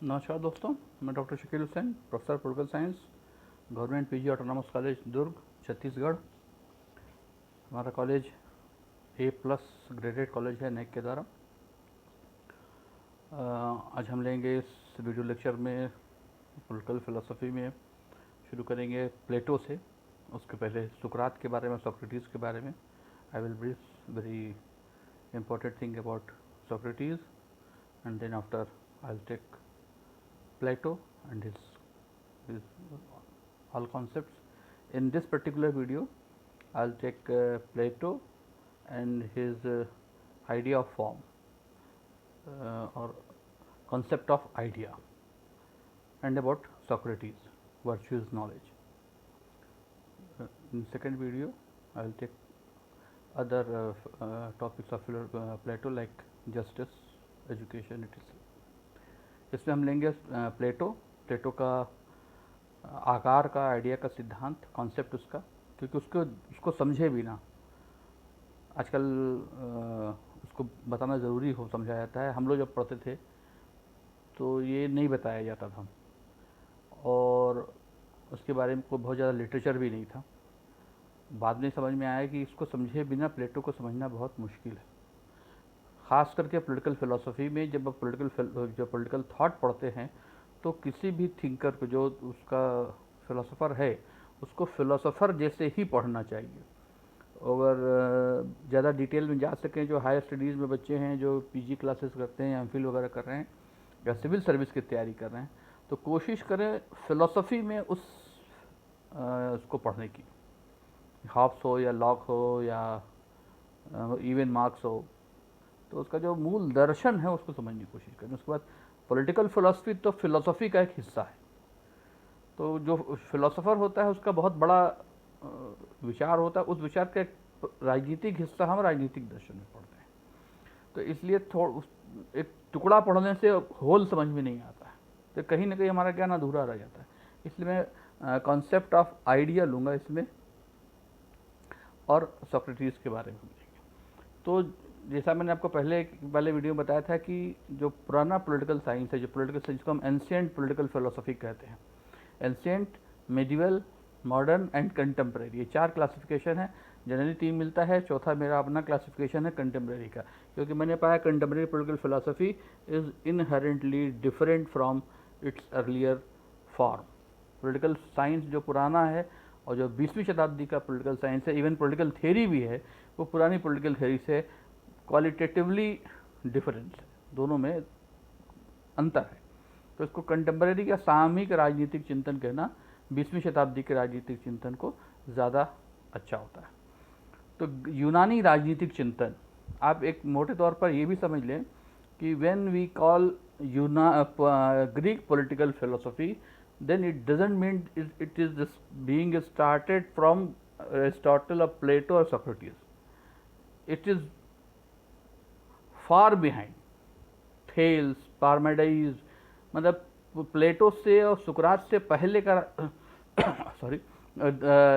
नमस्कार दोस्तों, मैं doctor Shakeel Hussain, professor political science, government PG autonomous college Durg, Chhattisgarh. हमारा कॉलेज A+ ग्रेडेड कॉलेज है नेक के द्वारा। आज हम लेंगे इस वीडियो लेक्चर में पॉलिटिकल फिलोसफी में शुरू करेंगे प्लेटो से। उसके पहले सुकरात के बारे में, सोक्रेटिस के बारे में I will brief very important thing about Socrates, and then after I'll take Plato and his all concepts. In this particular video, I'll take Plato and his idea of form or concept of idea, and about Socrates, virtuous knowledge. In second video, I'll take other topics of Plato like justice, education, etc. इसमें हम लेंगे प्लेटो का आकार का, idea का सिद्धांत, concept उसका, क्योंकि उसको समझे बिना आजकल उसको बताना ज़रूरी हो, समझा जाता है। हम लोग जब पढ़ते थे तो ये नहीं बताया जाता था, और उसके बारे में कोई बहुत ज़्यादा लिटरेचर भी नहीं था। बाद में समझ में आया कि इसको समझे बिना प्लेटो को समझना बहुत मुश्किल है, ख़ास करके पॉलिटिकल फ़िलॉसफी में। जब आप पॉलिटिकल थॉट पढ़ते हैं तो किसी भी थिंकर को, जो उसका फ़िलासफ़र है, उसको फ़िलासफ़र जैसे ही पढ़ना चाहिए। अगर ज़्यादा डिटेल में जा सकें, जो हायर स्टडीज़ में बच्चे हैं, जो पीजी क्लासेस करते हैं, एमफिल वगैरह कर रहे हैं, या सिविल सर्विस की तैयारी कर रहे हैं, तो कोशिश करें फ़िलासफ़ी में उसको पढ़ने की। हॉब्स हो या लॉक हो या इवन मार्क्स हो, तो उसका जो मूल दर्शन है उसको समझने की कोशिश करें। उसके बाद पॉलिटिकल फ़िलासफ़ी तो फ़िलासफ़ी का एक हिस्सा है। तो जो फ़िलासफ़र होता है उसका बहुत बड़ा विचार होता है, उस विचार का एक राजनीतिक हिस्सा हम राजनीतिक दर्शन में पढ़ते हैं। तो इसलिए एक टुकड़ा पढ़ने से होल समझ में नहीं आता है, तो कहीं ना कहीं हमारा ज्ञान अधूरा रह जाता है। इसलिए मैं कॉन्सेप्ट ऑफ आइडिया लूँगा इसमें, और सोक्रेटिस के बारे में समझेंगे। तो जैसा मैंने आपको पहले वीडियो में बताया था कि जो पुराना पॉलिटिकल साइंस है, जो पॉलिटिकल साइंस को हम एंशिएंट पॉलिटिकल फिलोसफी कहते हैं। Ancient, medieval, modern and contemporary, ये 4 क्लासिफिकेशन है। जनरली 3 मिलता है, चौथा मेरा अपना क्लासिफिकेशन है कंटेम्प्रेरी का, क्योंकि मैंने पाया contemporary political philosophy is inherently different from its earlier form. Political science जो पुराना है और जो 20वीं शताब्दी का पॉलिटिकल साइंस है, इवन पॉलिटिकल थ्योरी भी है, वो पुरानी पॉलिटिकल थ्योरी से क्वालिटेटिवली डिफरेंस है, दोनों में अंतर है। तो इसको कंटेम्प्रेरी या सामयिक राजनीतिक चिंतन कहना 20वीं शताब्दी के राजनीतिक चिंतन को ज़्यादा अच्छा होता है। तो यूनानी राजनीतिक चिंतन, आप एक मोटे तौर पर ये भी समझ लें कि when we call Greek political philosophy, then it doesn't mean it is this being started from Aristotle or Plato or Socrates. It is far behind Thales, Parmenides, मतलब प्लेटो से और सुकरात से पहले का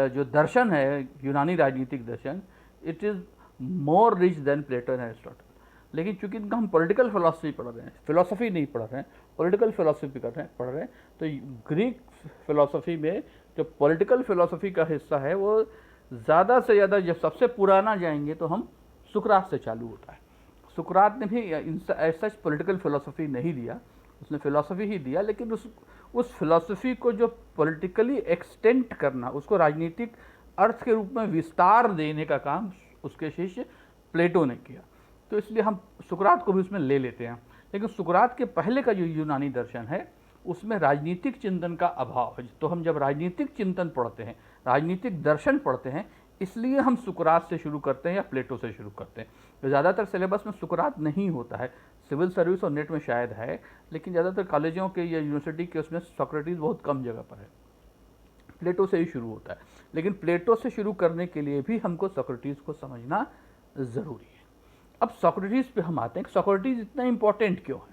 जो दर्शन है, यूनानी राजनीतिक दर्शन, it is more rich than Plato and Aristotle. लेकिन चूंकि इनका हम पॉलिटिकल फिलोसफी पढ़ रहे हैं, फिलोसफी नहीं पढ़ रहे हैं, पॉलिटिकल फिलोसफी पढ़ रहे हैं, तो ग्रीक फिलोसफी में जो पॉलिटिकल फिलोसफी का हिस्सा है वो ज़्यादा से ज़्यादा, जब सबसे पुराना जाएंगे तो हम सुकरात से चालू होता है। सुकरात ने भी सच पॉलिटिकल फिलोसफी नहीं दिया, उसने फिलोसफी ही दिया, लेकिन उस फिलोसफी को जो पॉलिटिकली एक्सटेंट करना, उसको राजनीतिक अर्थ के रूप में विस्तार देने का काम उसके शिष्य प्लेटो ने किया। तो इसलिए हम सुकरात को भी उसमें ले लेते हैं। लेकिन सुकरात के पहले का जो यूनानी दर्शन है उसमें राजनीतिक चिंतन का अभाव है। तो हम जब राजनीतिक चिंतन पढ़ते हैं, राजनीतिक दर्शन पढ़ते हैं, इसलिए हम सुकरात से शुरू करते हैं या प्लेटो से शुरू करते हैं। तो ज़्यादातर सिलेबस में सुकरात नहीं होता है, सिविल सर्विस और नेट में शायद है, लेकिन ज़्यादातर कॉलेजों के या यूनिवर्सिटी के उसमें सोक्रेटिस बहुत कम जगह पर है। प्लेटो से ही शुरू होता है, लेकिन प्लेटो से शुरू करने के लिए भी हमको सोक्रेटिस को समझना ज़रूरी है। अब सोक्रेटिस पे हम आते हैं कि सोक्रेटिस इतना इम्पोर्टेंट क्यों है।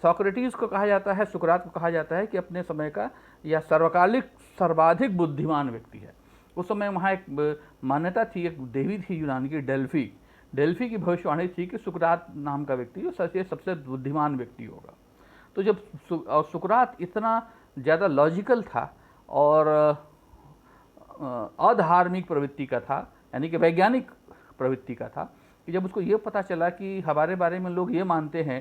सोक्रेटिस को कहा जाता है, सुकरात को कहा जाता है कि अपने समय का या सर्वकालिक सर्वाधिक बुद्धिमान व्यक्ति है। उस समय वहाँ एक मान्यता थी, एक देवी थी यूनान की, डेल्फी की भविष्यवाणी थी कि सुकरात नाम का व्यक्ति जो सबसे बुद्धिमान व्यक्ति होगा। तो जब और सुकरात इतना ज़्यादा लॉजिकल था और अधार्मिक प्रवृत्ति का था, यानी कि वैज्ञानिक प्रवृत्ति का था, कि जब उसको ये पता चला कि हमारे बारे में लोग ये मानते हैं,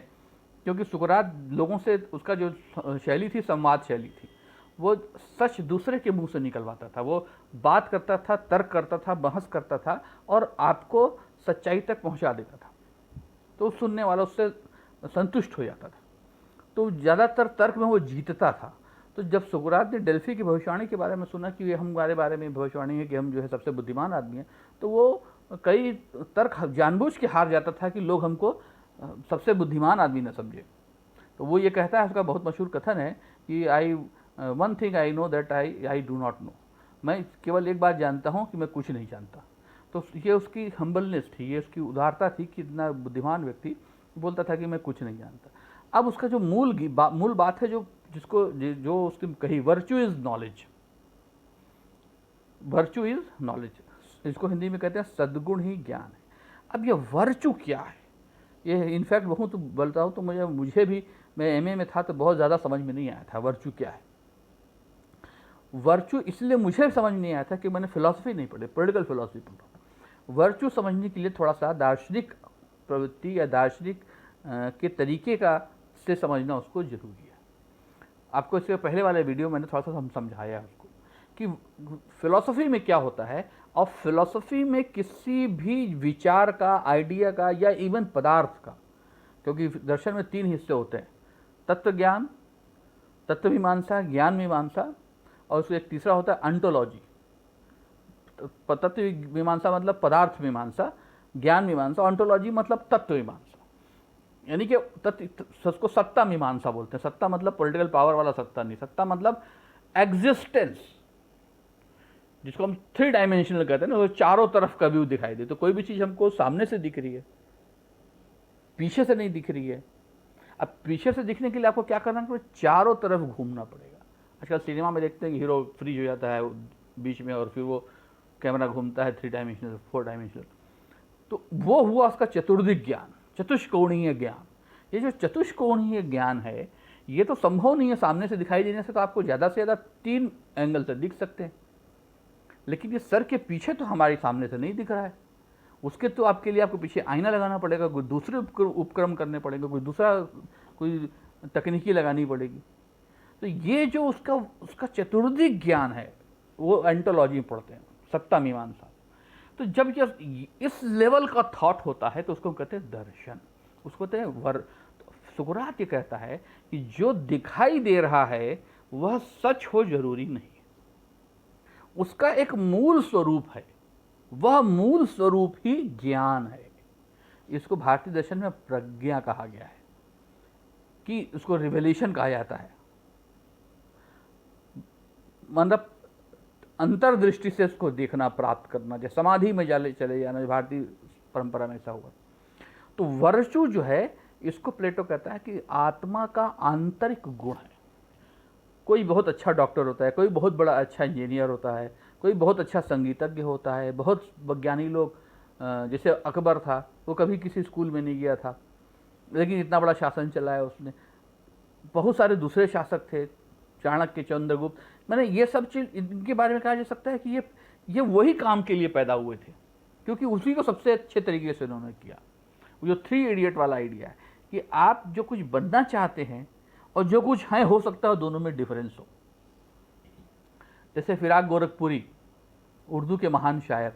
क्योंकि सुकरात लोगों से उसका जो शैली थी, संवाद शैली थी, वो सच दूसरे के मुंह से निकलवाता था, वो बात करता था, तर्क करता था, बहस करता था और आपको सच्चाई तक पहुंचा देता था, तो सुनने वाला उससे संतुष्ट हो जाता था, तो ज़्यादातर तर्क में वो जीतता था। तो जब सुकरात ने डेल्फी की भविष्यवाणी के बारे में सुना कि ये हमारे बारे में भविष्यवाणी है कि हम जो है सबसे बुद्धिमान आदमी हैं, तो वो कई तर्क जानबूझ के हार जाता था कि लोग हमको सबसे बुद्धिमान आदमी न समझे। तो वो ये कहता है, उसका बहुत मशहूर कथन है कि one thing I know that I do not know, मैं केवल एक बात जानता हूँ कि मैं कुछ नहीं जानता। तो ये उसकी हम्बलनेस थी, ये उसकी उदारता थी कि इतना बुद्धिमान व्यक्ति बोलता था कि मैं कुछ नहीं जानता। अब उसका जो मूल बात है, जो उसकी कही, virtue is knowledge, virtue is knowledge, इसको हिंदी में कहते हैं सद्गुण ही ज्ञान है। अब ये वर्च्यू क्या है, ये इनफैक्ट बहुत तो बोलता हूँ तो मुझे भी, मैं एमए में था तो बहुत ज़्यादा समझ में नहीं आया था वर्च्यू क्या है। वर्च्यू इसलिए मुझे समझ नहीं आया था कि मैंने फिलॉसफी नहीं पढ़ी, पॉलिटिकल फिलॉसफी पढ़ा। वर्च्यू समझने के लिए थोड़ा सा दार्शनिक प्रवृत्ति या दार्शनिक के तरीके का से समझना उसको जरूरी है। आपको इसके पहले वाले वीडियो मैंने थोड़ा सा समझाया उसको कि फिलॉसफी में क्या होता है, और फिलॉसफी में किसी भी विचार का, आइडिया का या इवन पदार्थ का, क्योंकि दर्शन में 3 हिस्से होते हैं, तत्व ज्ञान, तत्व मीमांसा, ज्ञान मीमांसा, और उसमें एक तीसरा होता है अंटोलॉजी। तत्व मीमांसा मतलब पदार्थ मीमांसा, ज्ञान मीमांसा, ऑन्टोलॉजी मतलब तत्व मीमांसा, यानी कि उसको सत्ता मीमांसा बोलते हैं। सत्ता मतलब पॉलिटिकल पावर वाला सत्ता नहीं, सत्ता मतलब एग्जिस्टेंस, जिसको हम 3 डायमेंशनल कहते हैं ना, वो चारों तरफ का व्यू दिखाई दे। तो कोई भी चीज़ हमको सामने से दिख रही है, पीछे से नहीं दिख रही है। अब पीछे से दिखने के लिए आपको क्या करना है, चारों तरफ घूमना पड़ेगा। आजकल सिनेमा में देखते हैं कि हीरो फ्रीज हो जाता है बीच में और फिर वो कैमरा घूमता है 3 डायमेंशनल, 4 डायमेंशनल। तो वो हुआ उसका चतुर्दिक ज्ञान, चतुष्कोणीय ज्ञान। ये जो चतुष्कोणीय ज्ञान है, ये तो संभव नहीं है सामने से दिखाई देने से, तो आपको ज़्यादा से ज़्यादा 3 एंगल से दिख सकते हैं, लेकिन ये सर के पीछे तो हमारे सामने से नहीं दिख रहा है। उसके तो आपके लिए आपको पीछे आईना लगाना पड़ेगा, कोई दूसरे उपक्रम करने पड़ेगा, कोई तकनीकी लगानी पड़ेगी। तो ये जो उसका चतुर्दिक ज्ञान है, वो एंटोलॉजी पढ़ते हैं, सत्ता मीमांसा। तो जब ये इस लेवल का थॉट होता है तो उसको कहते हैं दर्शन, उसको कहते हैं सुकरात ये कहता है कि जो दिखाई दे रहा है वह सच हो जरूरी नहीं, उसका एक मूल स्वरूप है, वह मूल स्वरूप ही ज्ञान है। इसको भारतीय दर्शन में प्रज्ञा कहा गया है, कि उसको रिवेलेशन कहा जाता है, मतलब अंतर्दृष्टि से उसको देखना, प्राप्त करना, जैसे समाधि में चले जाना, भारतीय परंपरा में ऐसा हुआ। तो वर्चू जो है, इसको प्लेटो कहता है कि आत्मा का आंतरिक गुण है। कोई बहुत अच्छा डॉक्टर होता है, कोई बहुत बड़ा अच्छा इंजीनियर होता है, कोई बहुत अच्छा संगीतज्ञ होता है, बहुत वैज्ञानिक लोग, जैसे अकबर था, वो कभी किसी स्कूल में नहीं गया था, लेकिन इतना बड़ा शासन चलाया उसने। बहुत सारे दूसरे शासक थे, चाणक्य, चंद्रगुप्त, मैंने ये सब चीज़ इनके बारे में कहा जा सकता है कि ये वही काम के लिए पैदा हुए थे, क्योंकि उसी को सबसे अच्छे तरीके से उन्होंने किया। जो 3 इडियट वाला आइडिया है कि आप जो कुछ बनना चाहते हैं और जो कुछ है, हो सकता है दोनों में डिफरेंस हो। जैसे फिराक गोरखपुरी, उर्दू के महान शायर,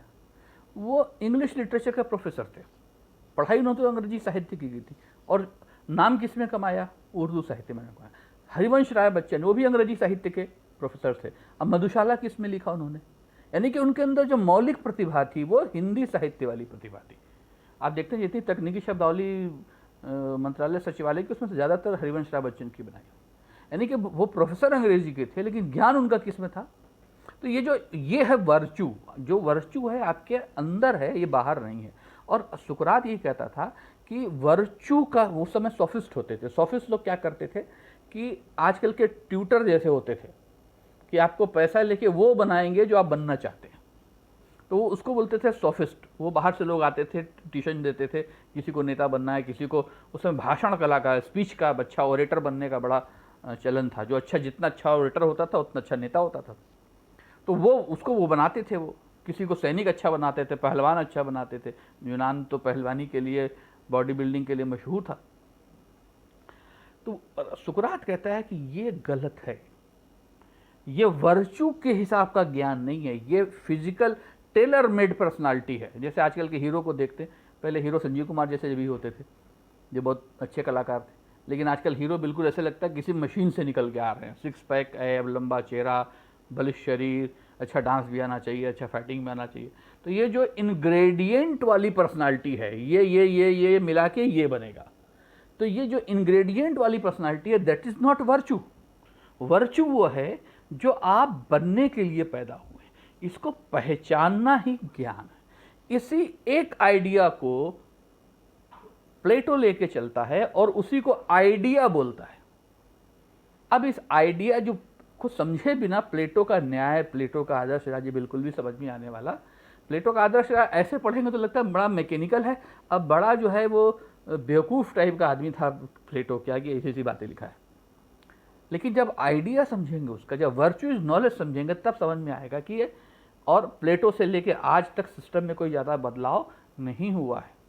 वो इंग्लिश लिटरेचर के प्रोफेसर थे, पढ़ाई उन्होंने तो अंग्रेजी साहित्य की थी, और नाम किसमें कमाया, उर्दू साहित्य में कमाया। हरिवंश राय बच्चन, वो भी अंग्रेजी साहित्य के प्रोफेसर थे, अब मधुशाला किसमें लिखा उन्होंने, यानी कि उनके अंदर जो मौलिक प्रतिभा थी वो हिंदी साहित्य वाली प्रतिभा थी। आप देखते हैं जितनी तकनीकी शब्दावली मंत्रालय सचिवालय की, उसमें से ज़्यादातर हरिवंश राय बच्चन की बनाई, यानी कि वो प्रोफेसर अंग्रेजी के थे, लेकिन ज्ञान उनका किस में था। तो ये है वर्चू, जो वर्चू है आपके अंदर है, ये बाहर नहीं है। और सुकरात ये कहता था कि वर्चू का, उस समय सोफिस्ट होते थे, सोफिस्ट लोग क्या करते थे कि आजकल के ट्यूटर जैसे होते थे, कि आपको पैसा लेके वो बनाएंगे जो आप बनना चाहते हैं। तो वो उसको बोलते थे सोफिस्ट। वो बाहर से लोग आते थे, ट्यूशन देते थे, किसी को नेता बनना है, किसी को उसमें भाषण कला का, स्पीच का, अच्छा ओरेटर बनने का बड़ा चलन था। जो अच्छा, जितना अच्छा ओरेटर होता था उतना अच्छा नेता होता था। तो वो उसको वो बनाते थे। वो किसी को सैनिक अच्छा बनाते थे, पहलवान अच्छा बनाते थे। यूनान तो पहलवानी के लिए, बॉडी बिल्डिंग के लिए मशहूर था। तो सुकरात कहता है कि ये गलत है, ये वर्चू के हिसाब का ज्ञान नहीं है, ये फिजिकल टेलर मेड पर्सनालिटी है। जैसे आजकल के हीरो को देखते हैं, पहले हीरो संजीव कुमार जैसे भी होते थे, जो बहुत अच्छे कलाकार थे, लेकिन आजकल हीरो बिल्कुल ऐसे लगता है किसी मशीन से निकल के आ रहे हैं। सिक्स पैक, ऐब, लंबा चेहरा, बलिष्ठ शरीर, अच्छा डांस भी आना चाहिए, अच्छा फाइटिंग भी आना चाहिए। तो ये जो इंग्रेडिएंट वाली पर्सनालिटी है, ये मिला के ये बनेगा। तो ये जो इंग्रेडिएंट वाली पर्सनालिटी है, that is not virtue. Virtue वो है जो आप बनने के लिए पैदा हुए, इसको पहचानना ही ज्ञान है। इसी एक आइडिया को प्लेटो लेके चलता है और उसी को आइडिया बोलता है। अब इस आइडिया जो कुछ समझे बिना प्लेटो का न्याय, प्लेटो का आदर्श राज्य बिल्कुल भी समझ में आने वाला। प्लेटो का आदर्श ऐसे पढ़ेंगे तो लगता है बड़ा मैकेनिकल है, अब बड़ा जो है वो बेवकूफ़ टाइप का आदमी था प्लेटो, क्या कि ऐसी ऐसी बातें लिखा है। लेकिन जब आइडिया समझेंगे उसका, जब वर्चुअल नॉलेज समझेंगे, तब समझ में आएगा कि ये, और प्लेटो से लेके आज तक सिस्टम में कोई ज़्यादा बदलाव नहीं हुआ है।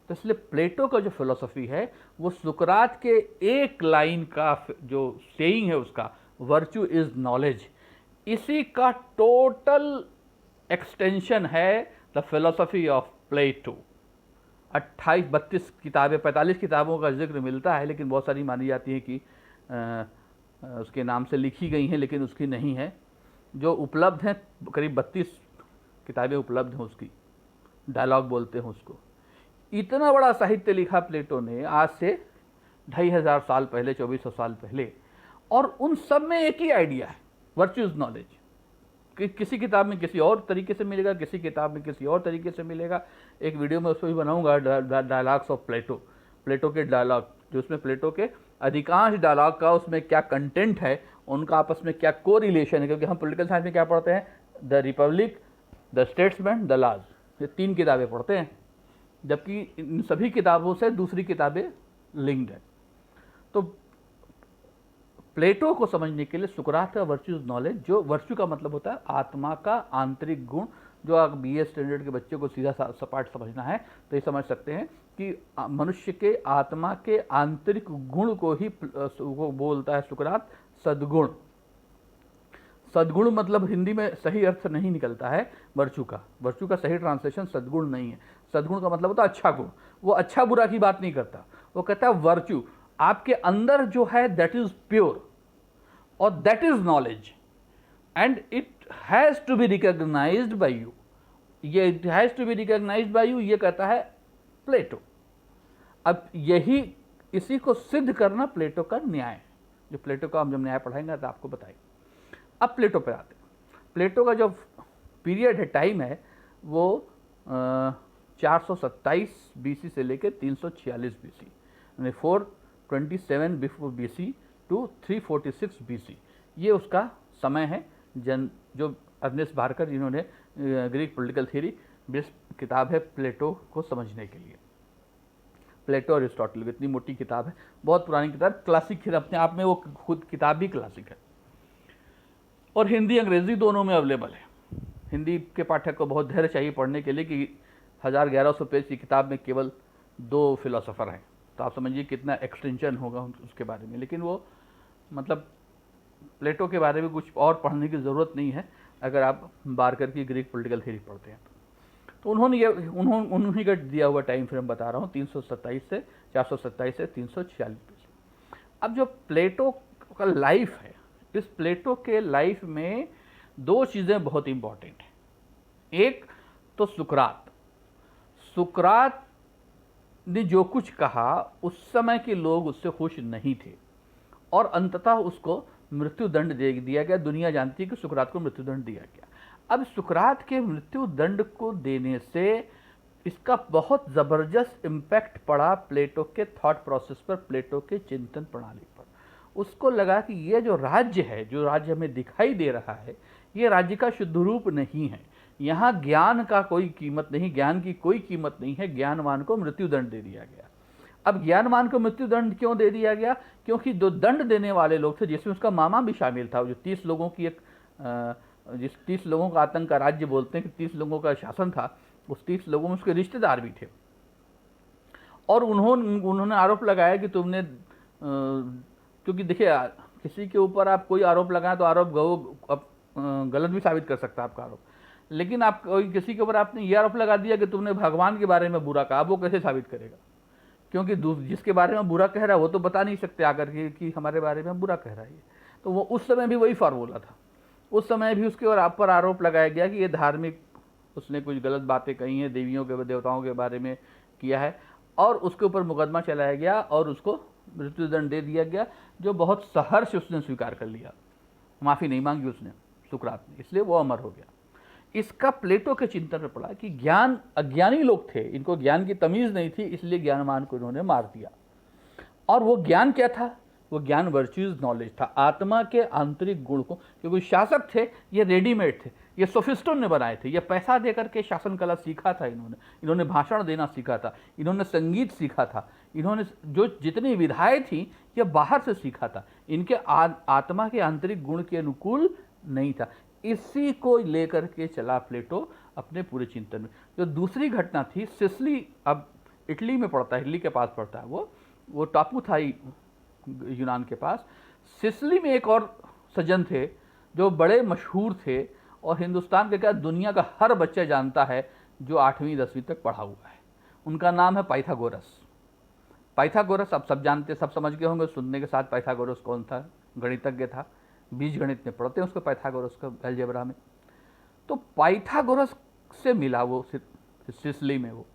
तो इसलिए प्लेटो का जो फिलॉसफी है वो सुकरात के एक लाइन का जो सेइंग है उसका, वर्चू इज नॉलेज, इसी का टोटल एक्सटेंशन है द फिलॉसफी ऑफ प्लेटो। 28-32 किताबें, 45 किताबों का जिक्र मिलता है, लेकिन बहुत सारी मानी जाती है कि उसके नाम से लिखी गई हैं, लेकिन उसकी नहीं है। जो उपलब्ध हैं, करीब 32 किताबें उपलब्ध हैं उसकी, डायलॉग बोलते हैं उसको। इतना बड़ा साहित्य लिखा प्लेटो ने आज से 2500 साल पहले, 2400 साल पहले, और उन सब में एक ही आइडिया है, वर्चुअस नॉलेज। कि किसी किताब में किसी और तरीके से मिलेगा, किसी किताब में किसी और तरीके से मिलेगा। एक वीडियो में उसको भी बनाऊंगा, डायलॉग्स ऑफ प्लेटो, प्लेटो के डायलॉग, जो उसमें प्लेटो के अधिकांश डायलॉग का उसमें क्या कंटेंट है, उनका आपस में क्या को रिलेशन है। क्योंकि हम पॉलिटिकल साइंस में क्या पढ़ते हैं, the Republic, the Statesman, the Laws, ये 3 किताबें पढ़ते हैं, जबकि इन सभी किताबों से दूसरी किताबें लिंक्ड है। तो प्लेटो को समझने के लिए सुकरात का वर्चुअस नॉलेज, जो वर्चू का मतलब होता है आत्मा का आंतरिक गुण, जो आप BA स्टैंडर्ड के बच्चे को सीधा सपाट समझना है तो ये समझ सकते हैं कि मनुष्य के आत्मा के आंतरिक गुण को ही वो बोलता है सुकरात सद्गुण। सद्गुण मतलब हिंदी में सही अर्थ नहीं निकलता है वर्चू का। वर्चू का सही ट्रांसलेशन सद्गुण नहीं है। सद्गुण का मतलब होता है अच्छा गुण। वो अच्छा बुरा की बात नहीं करता, वो कहता है वर्चू आपके अंदर जो है दैट इज प्योर और that is knowledge and it has to be recognised by you. ये it has to be recognised by you, ये कहता है प्लेटो। अब यही, इसी को सिद्ध करना प्लेटो का न्याय है। जो प्लेटो का हम जब न्याय पढ़ाएंगे तो आपको बताएंगे। अब प्लेटो पे आते हैं। प्लेटो का जो पीरियड है, टाइम है, वो 427 BC से लेकर 346 BC, यानी 427 बिफोर BC टू 346 BC, ये उसका समय है। जो अर्नेस्ट बार्कर, जिन्होंने ग्रीक पॉलिटिकल थ्योरी बेस्ड किताब है प्लेटो को समझने के लिए। प्लेटो और अरिस्टोटल, इतनी मोटी किताब है, बहुत पुरानी किताब, क्लासिक है अपने आप में, वो खुद किताब भी क्लासिक है और हिंदी अंग्रेजी दोनों में अवेलेबल है। हिंदी के पाठक को बहुत धैर्य चाहिए पढ़ने के लिए कि 1100 पेज की किताब में केवल 2 फिलोसोफर हैं, तो आप समझिए कितना एक्सटेंशन होगा उसके बारे में। लेकिन वो मतलब प्लेटो के बारे में कुछ और पढ़ने की ज़रूरत नहीं है अगर आप बार्कर की ग्रीक पॉलिटिकल थ्योरी पढ़ते हैं तो उन्होंने का दिया हुआ टाइम फ्रेम बता रहा हूँ, 327 से 427 से 346। अब जो प्लेटो का लाइफ है, इस प्लेटो के लाइफ में 2 चीज़ें बहुत इंपॉर्टेंट हैं। एक तो सुकरात ने जो कुछ कहा उस समय के लोग उससे खुश नहीं थे और अंततः उसको मृत्युदंड दे दिया गया। दुनिया जानती है कि सुकरात को मृत्युदंड दिया गया। अब सुकरात के मृत्युदंड को देने से इसका बहुत ज़बरदस्त इम्पैक्ट पड़ा प्लेटो के थॉट प्रोसेस पर, प्लेटो के चिंतन प्रणाली पर। उसको लगा कि ये जो राज्य है, जो राज्य हमें दिखाई दे रहा है, ये राज्य का शुद्ध रूप नहीं है। यहाँ ज्ञान का कोई कीमत नहीं, ज्ञान की कोई कीमत नहीं है, ज्ञानवान को मृत्युदंड दे दिया गया। अब ज्ञानवान को मृत्युदंड क्यों दे दिया गया? क्योंकि जो दंड देने वाले लोग थे, जिसमें उसका मामा भी शामिल था, जो 30 लोगों की जिस 30 लोगों का आतंक का राज्य बोलते हैं कि 30 लोगों का शासन था, उस 30 लोगों में उसके रिश्तेदार भी थे। और उन्होंने आरोप लगाया कि तुमने, क्योंकि देखिए किसी के ऊपर आप कोई आरोप लगाएं तो आरोप गलत भी साबित कर सकता है आपका आरोप, लेकिन आप किसी के ऊपर आपने ये आरोप लगा दिया कि तुमने भगवान के बारे में बुरा कहा, वो कैसे साबित करेगा? क्योंकि जिसके बारे में बुरा कह रहा है वो तो बता नहीं सकते आकर के कि हमारे बारे में बुरा कह रहा है। तो वो उस समय भी वही फार्मूला था, उस समय भी उसके ऊपर आरोप लगाया गया कि ये धार्मिक, उसने कुछ गलत बातें कही हैं, देवियों के देवताओं के बारे में किया है, और उसके ऊपर मुकदमा चलाया गया और उसको मृत्युदंड दे दिया गया, जो बहुत सहर्ष उसने स्वीकार कर लिया, माफ़ी नहीं मांगी उसने, सुकरात ने, इसलिए वो अमर हो गया। इसका प्लेटो के चिंतन में पड़ा कि ज्ञान, अज्ञानी लोग थे, इनको ज्ञान की तमीज़ नहीं थी, इसलिए ज्ञानवान को इन्होंने मार दिया। और वो ज्ञान क्या था? वो ज्ञान वर्च्यूज नॉलेज था, आत्मा के आंतरिक गुण को, क्योंकि शासक थे ये रेडीमेड थे, ये सोफिस्टों ने बनाए थे, ये पैसा देकर के शासन कला सीखा था, इन्होंने भाषण देना सीखा था, इन्होंने संगीत सीखा था, इन्होंने जो जितनी विधाएं थी ये बाहर से सीखा था, इनके आत्मा के आंतरिक गुण के अनुकूल नहीं था। इसी को लेकर के चला प्लेटो अपने पूरे चिंतन में। जो दूसरी घटना थी, सिसिली, अब इटली में पड़ता है, इटली के पास पड़ता है, वो टापू था यूनान के पास। सिसिली में एक और सज्जन थे जो बड़े मशहूर थे, और हिंदुस्तान के क्या दुनिया का हर बच्चा जानता है जो 8वीं 10वीं तक पढ़ा हुआ है। उनका नाम है पाइथागोरस। पाइथागोरस अब सब जानते, सब समझ गए होंगे सुनने के साथ। पाइथागोरस कौन था? गणितज्ञ था, बीज गणित में पढ़ते हैं उसको, पाइथागोरस का अलजेब्रा में। तो पाइथागोरस से मिला वो सिसिली में वो,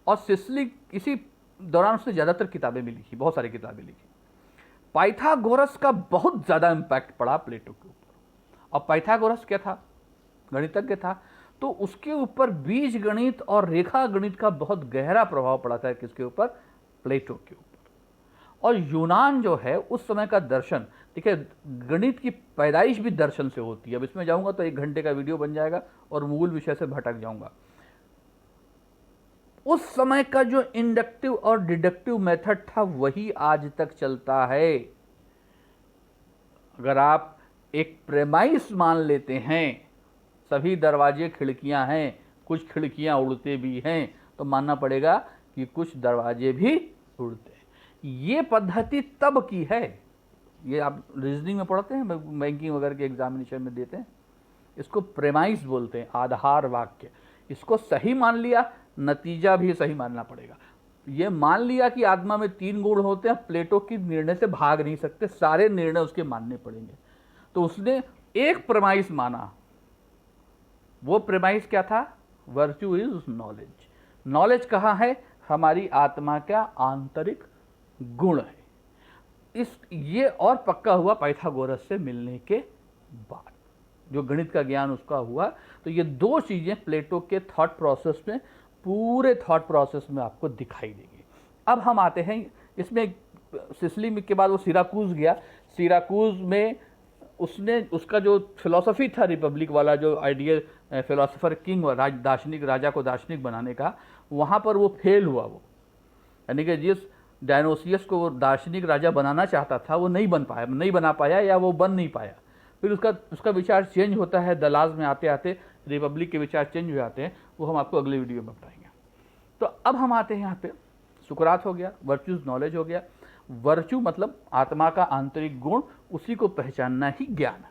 और सिसिली इसी दौरान उसने ज़्यादातर किताबें भी लिखी, बहुत सारी किताबें लिखी। पाइथागोरस का बहुत ज़्यादा इम्पैक्ट पड़ा प्लेटो के ऊपर। और पाइथागोरस क्या था? गणितज्ञ था, तो उसके ऊपर बीज गणित और रेखा गणित का बहुत गहरा प्रभाव पड़ा था। किसके ऊपर? प्लेटो के ऊपर। और यूनान जो है उस समय का दर्शन, देखिए गणित की पैदाइश भी दर्शन से होती है। अब इसमें जाऊंगा तो 1 घंटे का वीडियो बन जाएगा और मूल विषय से भटक जाऊंगा। उस समय का जो इंडक्टिव और डिडक्टिव मेथड था वही आज तक चलता है। अगर आप एक प्रेमाइस मान लेते हैं, सभी दरवाजे खिड़कियां हैं, कुछ खिड़कियां उड़ते भी हैं, तो मानना पड़ेगा कि कुछ दरवाजे भी उड़ते हैं। ये पद्धति तब की है, ये आप रीजनिंग में पढ़ते हैं, बैंकिंग वगैरह के एग्जामिनेशन में देते हैं, इसको प्रेमाइस बोलते हैं, आधार वाक्य। इसको सही मान लिया, नतीजा भी सही मानना पड़ेगा। ये मान लिया कि आत्मा में 3 गुण होते हैं, प्लेटो की निर्णय से भाग नहीं सकते, सारे निर्णय उसके मानने पड़ेंगे। तो उसने एक प्रेमाइस माना। वो प्रेमाइस क्या था? Virtue is knowledge. नॉलेज कहाँ है? हमारी आत्मा का आंतरिक गुण है। ये और पक्का हुआ पाइथागोरस से मिलने के बाद, जो गणित का ज्ञान उसका हुआ। तो ये 2 चीजें प्लेटो के थॉट प्रोसेस में, पूरे थॉट प्रोसेस में आपको दिखाई देगी। अब हम आते हैं इसमें, सिसिली में के बाद वो सिराकूज गया। सिराकूज में उसने, उसका जो फिलॉसफी था रिपब्लिक वाला, जो आइडियल फिलोसोफर किंग, दार्शनिक, राजा को दार्शनिक बनाने का, वहाँ पर वो फेल हुआ। वो यानी कि जिस डायनोसियस को वो दार्शनिक राजा बनाना चाहता था वो नहीं बना पाया, या वो बन नहीं पाया। फिर उसका विचार चेंज होता है, दलाज में आते आते रिपब्लिक के विचार चेंज हो जाते हैं, वो हम आपको अगले वीडियो में बताएंगे। तो अब हम आते हैं यहाँ पे, सुकरात हो गया, वर्च्यूज नॉलेज हो गया। वर्च्यू मतलब आत्मा का आंतरिक गुण, उसी को पहचानना ही ज्ञान है।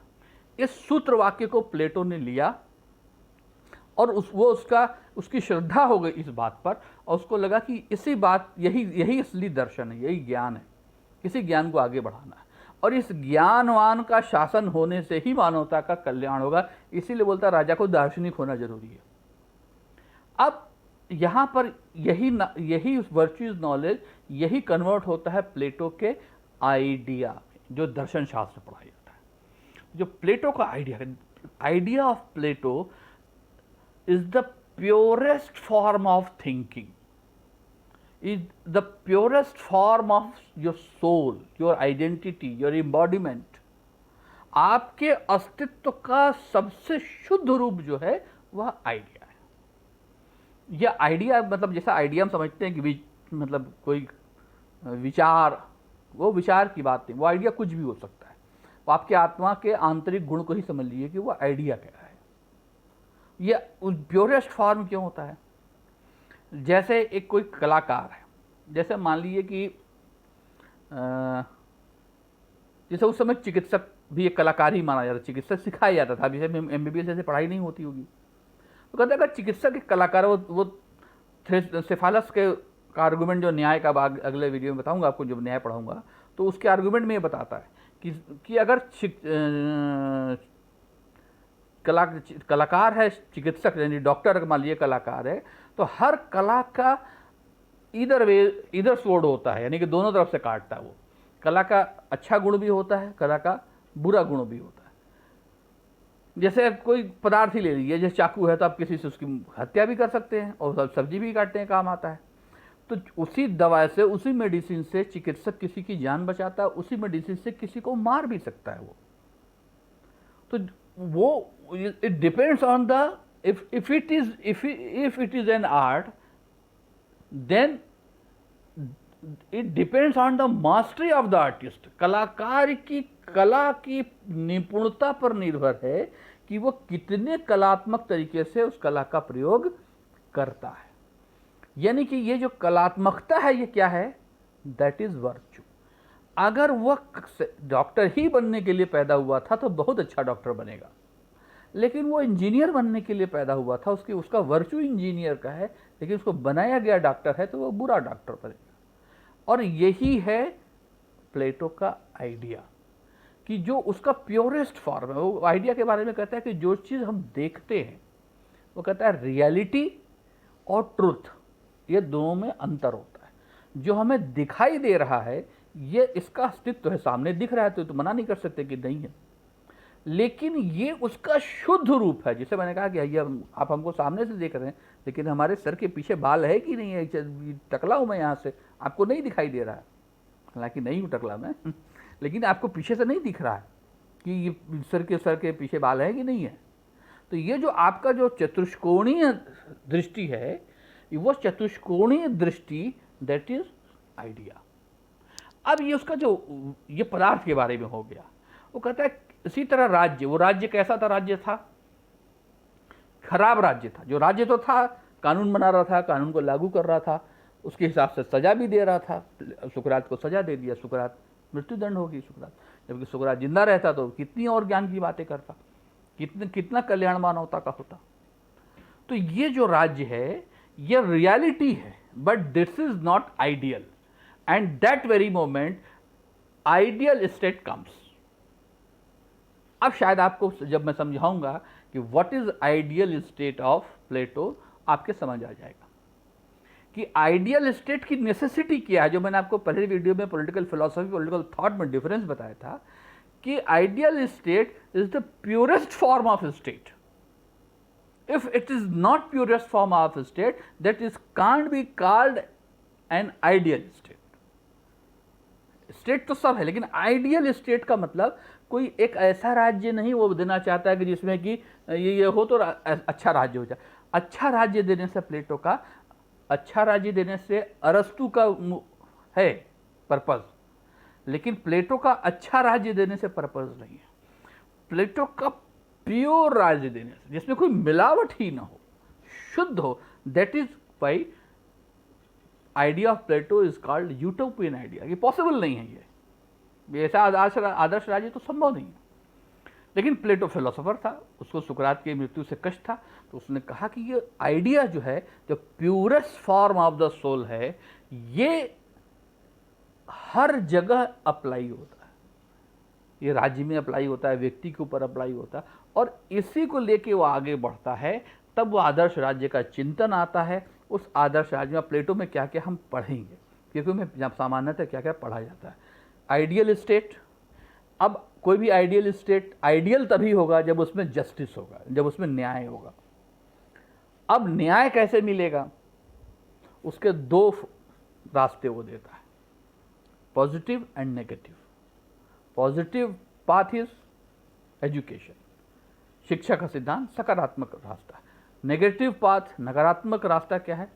इस सूत्र वाक्य को प्लेटो ने लिया और उसकी श्रद्धा हो गई इस बात पर, और उसको लगा कि यही असली दर्शन है, यही ज्ञान है, इसी ज्ञान को आगे बढ़ाना है, और इस ज्ञानवान का शासन होने से ही मानवता का कल्याण होगा। इसीलिए बोलता राजा को दार्शनिक होना जरूरी है। अब यहाँ पर यही वर्च्यूज नॉलेज, यही कन्वर्ट होता है प्लेटो के आइडिया में, जो दर्शन शास्त्र पढ़ाया जाता है। जो प्लेटो का idea of Plato is the purest form of thinking, is the purest form of your soul, your identity, your embodiment। आपके अस्तित्व का सबसे शुद्ध रूप जो है वह आइडिया है। यह आइडिया मतलब जैसा आइडिया हम समझते हैं कि मतलब कोई विचार, वो विचार की बात नहीं, वो आइडिया कुछ भी हो सकता है। वो आपके आत्मा के आंतरिक गुण को ही समझ लीजिए कि वो आइडिया क्या है। ये प्योरेस्ट फॉर्म क्यों होता है? जैसे एक कोई कलाकार है, जैसे मान लीजिए कि जैसे उस समय चिकित्सक भी एक कलाकार ही माना जाता, चिकित्सक सिखाया जाता था। अभी से MBBS जैसे पढ़ाई नहीं होती होगी, तो कहते अगर चिकित्सक एक कलाकार, वो सेफालस के का आर्गूमेंट जो न्याय का अगले वीडियो में बताऊंगा आपको, जब न्याय पढ़ाऊंगा तो उसके आर्गूमेंट में ये बताता है कि अगर कलाकार है, चिकित्सक यानी डॉक्टर मान लीजिए कलाकार है, तो हर कला का इधर स्वॉर्ड होता है, यानी कि दोनों तरफ से काटता है। वो कला का अच्छा गुण भी होता है, कला का बुरा गुण भी होता है। जैसे कोई पदार्थ ही ले लीजिए, जैसे चाकू है तो आप किसी से उसकी हत्या भी कर सकते हैं और सब्जी भी काटते हैं, काम आता है। तो उसी दवा से, उसी मेडिसिन से चिकित्सक किसी की जान बचाता है, उसी मेडिसिन से किसी को मार भी सकता है वो। तो वो it depends on the if it is an art, then it depends on the mastery of the artist। कलाकार की कला की निपुणता पर निर्भर है कि वो कितने कलात्मक तरीके से उस कला का प्रयोग करता है। यानी कि ये जो कलात्मकता है, ये क्या है? That is virtue. अगर वह डॉक्टर ही बनने के लिए पैदा हुआ था तो बहुत अच्छा डॉक्टर बनेगा, लेकिन वो इंजीनियर बनने के लिए पैदा हुआ था, उसका वर्च्यू इंजीनियर का है, लेकिन उसको बनाया गया डॉक्टर है तो वो बुरा डॉक्टर बनेगा। और यही है प्लेटो का आइडिया, कि जो उसका प्योरेस्ट फॉर्म है। वो आइडिया के बारे में कहता है कि जो चीज़ हम देखते हैं, वो कहता है रियलिटी और ट्रुथ, ये दोनों में अंतर होता है। जो हमें दिखाई दे रहा है, ये इसका अस्तित्व है, सामने दिख रहा है तो मना नहीं कर सकते कि नहीं है, लेकिन ये उसका शुद्ध रूप है। जैसे मैंने कहा कि ये आप हमको सामने से देख रहे हैं, लेकिन हमारे सर के पीछे बाल है कि नहीं है? टकला हूँ मैं यहाँ से, आपको नहीं दिखाई दे रहा है, हालांकि नहीं हूँ टकला मैं लेकिन आपको पीछे से नहीं दिख रहा है कि ये सर के पीछे बाल है कि नहीं है। तो ये जो आपका जो चतुष्कोणीय दृष्टि है, वो चतुष्कोणीय दृष्टि, दैट इज आइडिया। अब ये उसका जो ये पदार्थ के बारे में हो गया। वो कहता है इसी तरह राज्य, वो राज्य कैसा था? राज्य था खराब राज्य था। जो राज्य तो था, कानून बना रहा था, कानून को लागू कर रहा था, उसके हिसाब से सजा भी दे रहा था। सुकरात को सजा दे दिया, सुकरात मृत्युदंड होगी सुकरात, जबकि सुकरात जिंदा रहता तो कितनी और ज्ञान की बातें करता, कितना कल्याण मानवता का होता। तो ये जो राज्य है, ये रियलिटी है, but this is not ideal. And that very moment ideal state comes. अब शायद आपको जब मैं समझाऊंगा कि what is ideal state of Plato, आपके समझ आ जाएगा कि आइडियल स्टेट की नेसेसिटी क्या है। जो मैंने आपको पहले वीडियो में पॉलिटिकल फिलॉसफी, पॉलिटिकल थॉट में डिफरेंस बताया था कि ideal state is the purest form of state. If it is not purest form of state, that is can't be called an ideal state. State तो सब है, लेकिन ideal state का मतलब कोई एक ऐसा राज्य नहीं वो देना चाहता है कि जिसमें कि ये हो तो अच्छा राज्य हो जाए। अच्छा राज्य देने से प्लेटो का, अच्छा राज्य देने से अरस्तु का है पर्पज, लेकिन प्लेटो का अच्छा राज्य देने से पर्पज नहीं है। प्लेटो का प्योर राज्य देने से, जिसमें कोई मिलावट ही ना हो, शुद्ध हो, that is why idea of Plato is called utopian idea. ये पॉसिबल नहीं है, ये ऐसा आदर्श राज्य तो संभव नहीं है। लेकिन प्लेटो फिलोसोफर था, उसको सुकरात की मृत्यु से कष्ट था, तो उसने कहा कि ये आइडिया जो है, जो purest form of the soul है, ये हर जगह अप्लाई होता है। ये राज्य में अप्लाई होता है, व्यक्ति के ऊपर अप्लाई होता है, और इसी को लेके वो आगे बढ़ता है। तब वो आदर्श राज्य का चिंतन आता है। उस आदर्श राज्य में प्लेटो में क्या क्या हम पढ़ेंगे, क्योंकि में सामान्यतः क्या क्या पढ़ा जाता है। आइडियल स्टेट, अब कोई भी आइडियल स्टेट आइडियल तभी होगा जब उसमें जस्टिस होगा, जब उसमें न्याय होगा। अब न्याय कैसे मिलेगा? उसके दो रास्ते वो देता है, positive and negative. Positive path is education, शिक्षा का सिद्धांत, सकारात्मक रास्ता। नेगेटिव पाथ, नकारात्मक रास्ता क्या है?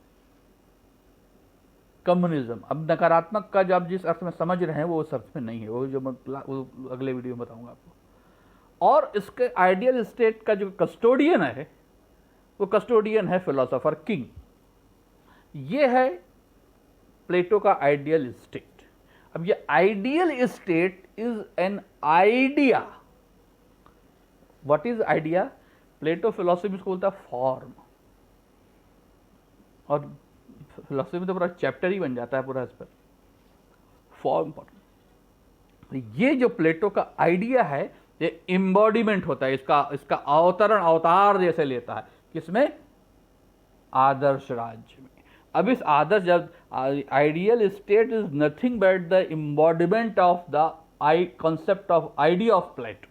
कम्युनिज्म। अब नकारात्मक का जो आप जिस अर्थ में समझ रहे हैं वो उस अर्थ में नहीं है, वो जो मैं वो अगले वीडियो में बताऊंगा आपको। और इसके आइडियल स्टेट का जो कस्टोडियन है वो कस्टोडियन है फिलोसोफर किंग। ये है प्लेटो का आइडियल स्टेट। अब ये ideal state is an idea. What is idea? Plato philosophy इसको बोलता है फॉर्म, और फिलोसफी में तो पूरा चैप्टर ही बन जाता है पूरा इस पर, फॉर्म पर। ये जो प्लेटो का आइडिया है ये एम्बॉडीमेंट होता है, इसका अवतरण अवतार जैसे लेता है किसमें? आदर्श राज्य में। अब इस आदर्श, जब ideal state is nothing but the embodiment of the concept of idea of Plato.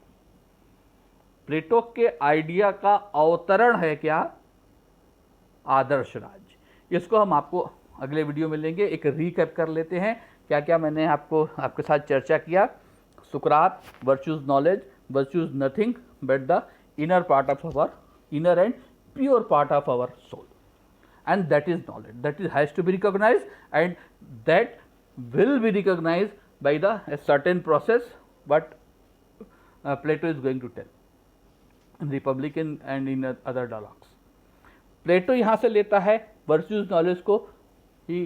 Plato के आइडिया का अवतरण है क्या? आदर्श राज्य। इसको हम आपको अगले वीडियो में लेंगे। एक रीकैप कर लेते हैं क्या क्या मैंने आपके साथ चर्चा किया। सुकरात, virtues knowledge, virtues nothing but the inner part of our inner and pure part of our soul, and that is knowledge, that is has to be recognized and that will be recognized by a certain process what Plato is going to tell in Republican and in other dialogues. Plato यहाँ से लेता है virtues knowledge को, ही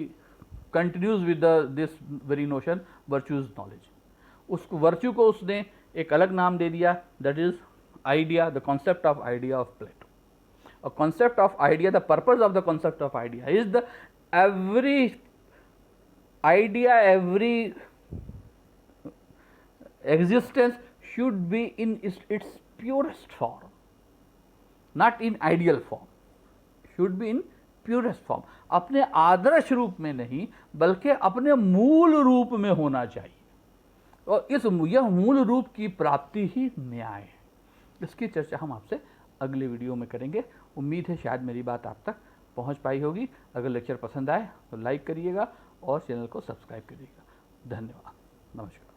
continues with this very notion virtues knowledge. उसको virtue को उसने एक अलग नाम दे दिया, that is idea, the concept of idea of Plato. और concept of idea, the purpose of the concept of idea is the every idea, every existence should be in its purest form, not in ideal form, should be in purest form। अपने आदर्श रूप में नहीं बल्कि अपने मूल रूप में होना चाहिए, और यह मूल रूप की प्राप्ति ही न्याय है। इसकी चर्चा हम आपसे अगले वीडियो में करेंगे। उम्मीद है शायद मेरी बात आप तक पहुंच पाई होगी। अगर लेक्चर पसंद आए तो लाइक करिएगा और चैनल को सब्सक्राइब करिएगा। धन्यवाद, नमस्कार।